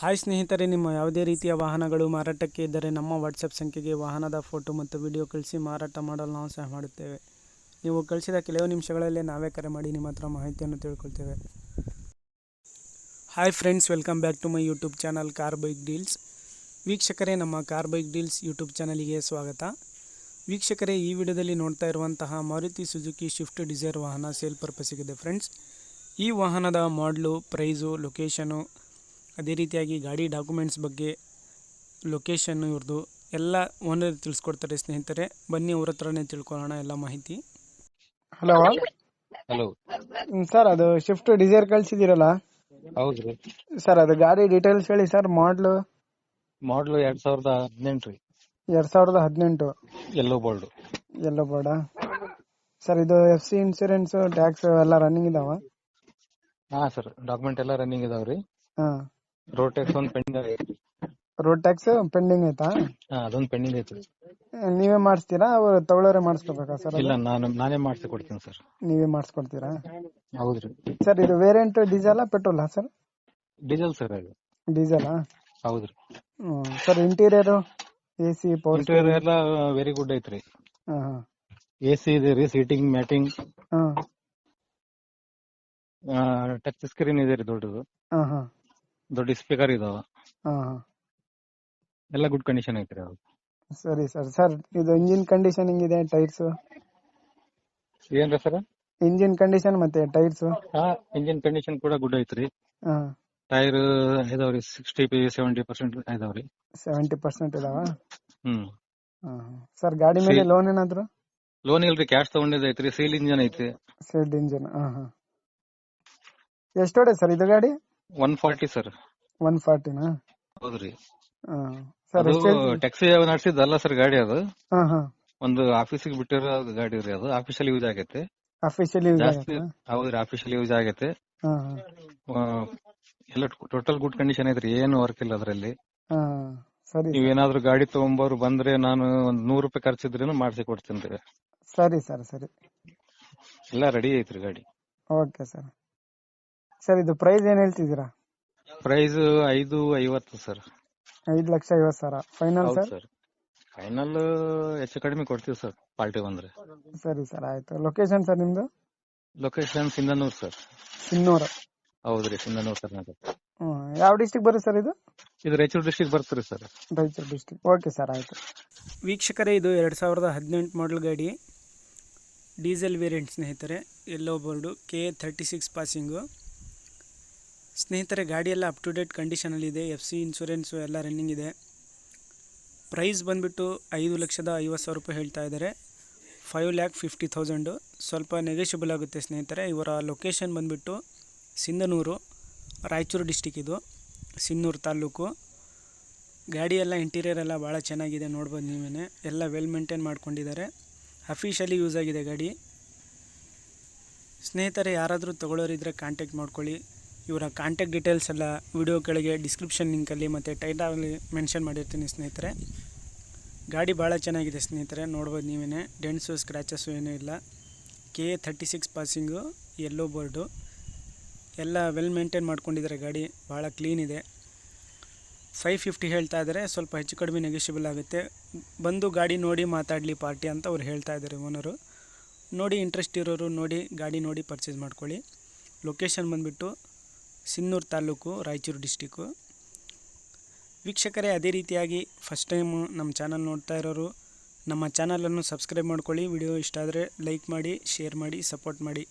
Hi ಸ್ನೇಹಿತರೆ, ನಿಮ್ಮ ಯಾವುದೇ ರೀತಿಯ ವಾಹನಗಳು ಮಾರಾಟಕ್ಕೆ ಇದ್ದರೆ ನಮ್ಮ ವಾಟ್ಸಪ್ ಸಂಖ್ಯೆಗೆ ವಾಹನದ ಫೋಟೋ ಮತ್ತು ವಿಡಿಯೋ ಕಳಿಸಿ ಮಾರಾಟ ಮಾಡಲು ನಾವು ಸಹ ಮಾಡುತ್ತೇವೆ. ನೀವು ಕಳಿಸಿದ ಕೆಲವು ನಿಮಿಷಗಳಲ್ಲೇ ನಾವೇ ಕರೆ ಮಾಡಿ ನಿಮ್ಮ ಹತ್ರ ಮಾಹಿತಿಯನ್ನು ತಿಳ್ಕೊಳ್ತೇವೆ. Hi friends, welcome back to my YouTube channel car bike deals. ವೀಕ್ಷಕರೇ, ನಮ್ಮ ಕಾರ್ ಬೈಕ್ ಡೀಲ್ಸ್ ಯೂಟ್ಯೂಬ್ ಚಾನಲಿಗೆ ಸ್ವಾಗತ. ವೀಕ್ಷಕರೇ, ಈ ವಿಡಿಯೋದಲ್ಲಿ ನೋಡ್ತಾ ಇರುವಂತಹ ಮಾರುತಿ ಸುಜುಕಿ ಸ್ವಿಫ್ಟ್ ಡಿಸೈರ್ ವಾಹನ ಸೇಲ್ ಪರ್ಪಸ್ಸಿಗಿದೆ ಫ್ರೆಂಡ್ಸ್. ಈ ವಾಹನದ ಮಾಡಲು, ಪ್ರೈಸು, ಲೊಕೇಶನು, ಅದೇ ರೀತಿಯಾಗಿ ಗಾಡಿ ಡಾಕ್ಯುಮೆಂಟ್ಸ್ ಬಗ್ಗೆ, ಲೊಕೇಶನ್ನು ಇವ್ರದ್ದು ಎಲ್ಲ ಓನರ್ ತಿಳಿಸ್ಕೊಡ್ತಾರೆ ಸ್ನೇಹಿತರೆ. ಬನ್ನಿ ಅವ್ರ ಹತ್ರನೇ ತಿಳ್ಕೊಳ್ಳೋಣ ಎಲ್ಲ ಮಾಹಿತಿ. ಹಲೋ ಹಲೋ ಸರ್, ಅದು ಶಿಫ್ಟ್ ಡಿಸೈರ್ ಕಳ್ಸಿದಿರಲ್ಲ ಹೌದ್ರಿ. ಸರ್, ಅದು ಗಾಡಿ ಡೀಟೇಲ್ಸ್ ಹೇಳಿ ಸರ್. ಮಾಡ್ಲು 2018 ರೀ. 2018 ಯೆಲ್ಲೋ ಬೋಲ್ಡ್. ಎಲ್ಲೋ ಬೋರ್ಡ. ಸರ್, ಇದು FC ಇನ್ಸೂರೆನ್ಸ್, ಟ್ಯಾಕ್ಸ್ ಎಲ್ಲ ರನ್ನಿಂಗ್ ಇದಾವ? ಹಾ ಸರ್, ಡಾಕ್ಯುಮೆಂಟ್ ಎಲ್ಲ ರನ್ನಿಂಗ್ ಇದಾವ್ರಿ. ಹಾ. ರೋಡ್ ಟ್ಯಾಕ್ಸ್ ಒಂದು ಪೆಂಡಿಂಗ್ ಐತಿ. ರೋಡ್ ಟ್ಯಾಕ್ಸ್ ಪೆಂಡಿಂಗ್ ಐತಾ? ಹಾ, ಅದೊಂದು ಪೆಂಡಿಂಗ್ ಐತಿ. ನೀವೇ ಮಾಡಿಸ್ತೀರಾ, ಅವ್ರು ತಗೊಳ್ಳೋರೆ ಮಾಡಿಸ್ಕೋಬೇಕಾ ಸರ್? ಇಲ್ಲ, ನಾನೇ ಮಾಡಿಸಿ ಕೊಡ್ತೀನಿ ಸರ್. ನೀವೇ ಮಾಡಿಸ್ಕೊಡ್ತೀರಾ? ಹೌದ್ರಿ. ಸರ್, ಇದು ವೇರಿಯಂಟ್ ಡೀಸೆಲ್ ಪೆಟ್ರೋಲಾ ಸರ್? ಡೀಸೆಲ್ ಸರ್ ಅದು. ಡೀಸೆಲಾ? ಹೌದ್ರಿ. Sir, interior, AC, power interior ಎಲ್ಲ ವೆರಿ ಗುಡ್ ಐತ್ರಿ. ಹಾ. AC ಇದೆ ರೀ, ಸೀಟಿಂಗ್, ಮ್ಯಾಟಿಂಗ್, ಹಾ. ಟಚ್ ಸ್ಕ್ರೀನ್ ಇದೆ ರೀ ದೊಡ್ಡದು. ಹಾ. ಹಾ. ದೊಡ್ಡ ಸ್ಪೀಕರ್ ಇದಾವ. ಹಾ. ಎಲ್ಲ ಗುಡ್ ಕಂಡೀಷನ್ ಐತ್ರಿ ಅದು. ಸರಿ ಸರ್. ಸರ್, ಇದು ಇಂಜಿನ್ ಕಂಡೀಷನ್ ಹೆಂಗಿದೆ? ಟೈರ್ಸ್ ಏನ್ರಿ ಸರ್? ಇಂಜಿನ್ ಕಂಡೀಷನ್ ಮತ್ತೆ ಟೈರ್ಸ್? ಹಾ, ಇಂಜಿನ್ ಕಂಡೀಷನ್ ಕೂಡ ಗುಡ್ ಐತ್ರಿ. ಹಾ. ಟೈರ್ ಇದಾವ್ರಿ 60-70% ಇದಾವ್ರಿ. 70% ಇದಾವ? ಹ್ಮ್. ಸರ್, ಗಾಡಿ ಮೇಲೆ ಲೋನ್ ಏನಾದ್ರು? ಲೋನ್ ಇಲ್ರಿ, ಕ್ಯಾಶ್ ತಗೊಂಡಿದ್ ಐತ್ರಿ. ಸೇಲ್ ಇಂಜನ್ ಐತಿ. Sailed engine. ಎಷ್ಟು ಹೊಡೆ ಸರ್ ಇದು ಗಾಡಿ? 140 ಸರ್. 140ನಾ? ಹೌದ್ರಿ. ಸರ್, ಅದು ಟ್ಯಾಕ್ಸಿ ನಡೆಸಿದ್ದಲ್ಲ ಸರ್ ಗಾಡಿ. ಅದು ಒಂದು ಆಫೀಸಿಗೆ ಬಿಟ್ಟಿರೋ ಗಾಡಿ ರೀ. ಅದು ಆಫೀಷಿಯಲ್ ಯೂಸ್ ಆಗೈತೆ. ಅಫಿಷಿಯಲಿ ಯೂಸ್ ಜಾಸ್ತಿ. ಆಗುತ್ತಾ? ಹೌದ್ರಿ, ಆಫೀಷಿಯಲ್ ಯೂಸ್ ಆಗೈತೆ. ಎಲ್ಲ ಟೋಟಲ್ ಗುಡ್ ಕಂಡೀಷನ್ ಐತ್ರಿ, ಏನು ವರ್ಕ್ ಇಲ್ಲ ಅದ್ರಲ್ಲಿ. ಸರಿ ನೀವೇನಾದ್ರೂ ಗಾಡಿ ತಗೊಂಬೋರು ಬಂದ್ರೆ ನಾನು ಒಂದ್ ₹100 ಖರ್ಚಿದ್ರೇನು ಮಾಡಿಸಿ ಕೊಡ್ತೀನಿ. ಸರಿ ಸರ್. ಸರಿ, ಎಲ್ಲ ರೆಡಿ ಐತ್ರಿ ಗಾಡಿ. Okay sir. ಸರ್, ಇದು ಪ್ರೈಸ್ ಏನ್ ಹೇಳ್ತಿದ್ದೀರಾ? ಪ್ರೈಸ್ 550 ಸರ್. 5,50,000 ಫೈನಲ್ ಹೌದು ಸರ್? ಸರ್, ಫೈನಲ್ ಹೆಚ್ಚು ಕಡಿಮೆ ಕೊಡ್ತೀವಿ ಸರ್, ಪಾರ್ಟಿ ಬಂದ್ರೆ. ಸರಿ ಸರ್, ಆಯ್ತು. ಲೊಕೇಶನ್ ಸರ್ ನಿಮ್ದು? Location Sindhanur sir. ಸಿನ್ನೂರು? ಹೌದ್ರಿ, ಸಿಂಧನೂರ್ ಕರ್ನಾಟಕ. ಯಾವ ಡಿಸ್ಟಿಕ್ ಬರುತ್ತೆ ಸರ್ ಇದು? ಇದು ರಾಯಚೂರು ಡಿಸ್ಟ್ರಿಕ್ಟ್ ಬರ್ತರಿ sir. Raichur district. Okay sir, ಆಯ್ತು. ವೀಕ್ಷಕರೇ, ಇದು 2018 ಮಾಡಲ್ ಗಾಡಿ, ಡೀಸೆಲ್ ವೇರಿಯಂಟ್ ಸ್ನೇಹಿತರೆ. ಯೆಲ್ಲೋ ಬೋರ್ಡು, KA36 ಪಾಸಿಂಗು ಸ್ನೇಹಿತರೆ. ಗಾಡಿಯೆಲ್ಲ up to date ಕಂಡೀಷನಲ್ಲಿದೆ. FC insurance ಎಲ್ಲ ರನ್ನಿಂಗ್ ಇದೆ. ಪ್ರೈಸ್ ಬಂದುಬಿಟ್ಟು 5,50,000 ಹೇಳ್ತಾ ಇದ್ದಾರೆ. 5,50,000. ಸ್ವಲ್ಪ ನೆಗೋಷಿಯಬಲ್ ಆಗುತ್ತೆ ಸ್ನೇಹಿತರೆ. ಇವರ ಲೊಕೇಶನ್ ಬಂದುಬಿಟ್ಟು ಸಿಂಧನೂರು, ರಾಯಚೂರು ಡಿಸ್ಟಿಕ್. ಇದು ಸಿನ್ನೂರು ತಾಲೂಕು. ಗಾಡಿ ಎಲ್ಲ ಇಂಟೀರಿಯರ್ ಎಲ್ಲ ಭಾಳ ಚೆನ್ನಾಗಿದೆ, ನೋಡ್ಬೋದು ನೀವೇ. ಎಲ್ಲ ವೆಲ್ ಮೇಂಟೈನ್ ಮಾಡ್ಕೊಂಡಿದ್ದಾರೆ. ಅಫಿಷಿಯಲಿ ಯೂಸ್ ಆಗಿದೆ ಗಾಡಿ ಸ್ನೇಹಿತರೆ. ಯಾರಾದರೂ ತೊಗೊಳ್ಳೋರಿದ್ದರೆ ಕಾಂಟ್ಯಾಕ್ಟ್ ಮಾಡ್ಕೊಳ್ಳಿ. ಇವರ ಕಾಂಟ್ಯಾಕ್ಟ್ ಡೀಟೇಲ್ಸ್ ಎಲ್ಲ ವಿಡಿಯೋ ಕೆಳಗೆ ಡಿಸ್ಕ್ರಿಪ್ಷನ್ ಲಿಂಕಲ್ಲಿ ಮತ್ತು ಟೈಟಲಲ್ಲಿ ಮೆನ್ಷನ್ ಮಾಡಿರ್ತೀನಿ ಸ್ನೇಹಿತರೆ. ಗಾಡಿ ಭಾಳ ಚೆನ್ನಾಗಿದೆ ಸ್ನೇಹಿತರೆ, ನೋಡ್ಬೋದು ನೀವೇ. ಡೆಂಟ್ಸು, ಸ್ಕ್ರ್ಯಾಚಸ್ಸು ಏನೂ ಇಲ್ಲ. KA36 ಪಾಸಿಂಗು, ಯೆಲ್ಲೋ ಬೋರ್ಡು, ಎಲ್ಲ ವೆಲ್ ಮೇಂಟೈನ್ ಮಾಡ್ಕೊಂಡಿದ್ದಾರೆ. ಗಾಡಿ ಭಾಳ ಕ್ಲೀನ್ ಇದೆ. 550 ಹೇಳ್ತಾ ಇದ್ದಾರೆ. ಸ್ವಲ್ಪ ಹೆಚ್ಚು ಕಡಿಮೆ ನೆಗೋಷಿಯಬಲ್ ಆಗುತ್ತೆ. ಬಂದು ಗಾಡಿ ನೋಡಿ ಮಾತಾಡಲಿ ಪಾರ್ಟಿ ಅಂತ ಅವ್ರು ಹೇಳ್ತಾ ಇದ್ದಾರೆ ಓನರು. ನೋಡಿ, ಇಂಟ್ರೆಸ್ಟ್ ಇರೋರು ನೋಡಿ ಗಾಡಿ ನೋಡಿ ಪರ್ಚೇಸ್ ಮಾಡ್ಕೊಳ್ಳಿ. ಲೊಕೇಶನ್ ಬಂದುಬಿಟ್ಟು ಸಿನ್ನೂರು ತಾಲೂಕು, ರಾಯಚೂರು ಡಿಸ್ಟಿಕ್ಕು. ವೀಕ್ಷಕರೇ, ಅದೇ ರೀತಿಯಾಗಿ ಫಸ್ಟ್ ಟೈಮು ನಮ್ಮ ಚಾನಲ್ ನೋಡ್ತಾ ಇರೋರು ನಮ್ಮ ಚಾನಲನ್ನು ಸಬ್ಸ್ಕ್ರೈಬ್ ಮಾಡ್ಕೊಳ್ಳಿ. ವಿಡಿಯೋ ಇಷ್ಟ ಆದರೆ ಲೈಕ್ ಮಾಡಿ, ಶೇರ್ ಮಾಡಿ, ಸಪೋರ್ಟ್ ಮಾಡಿ.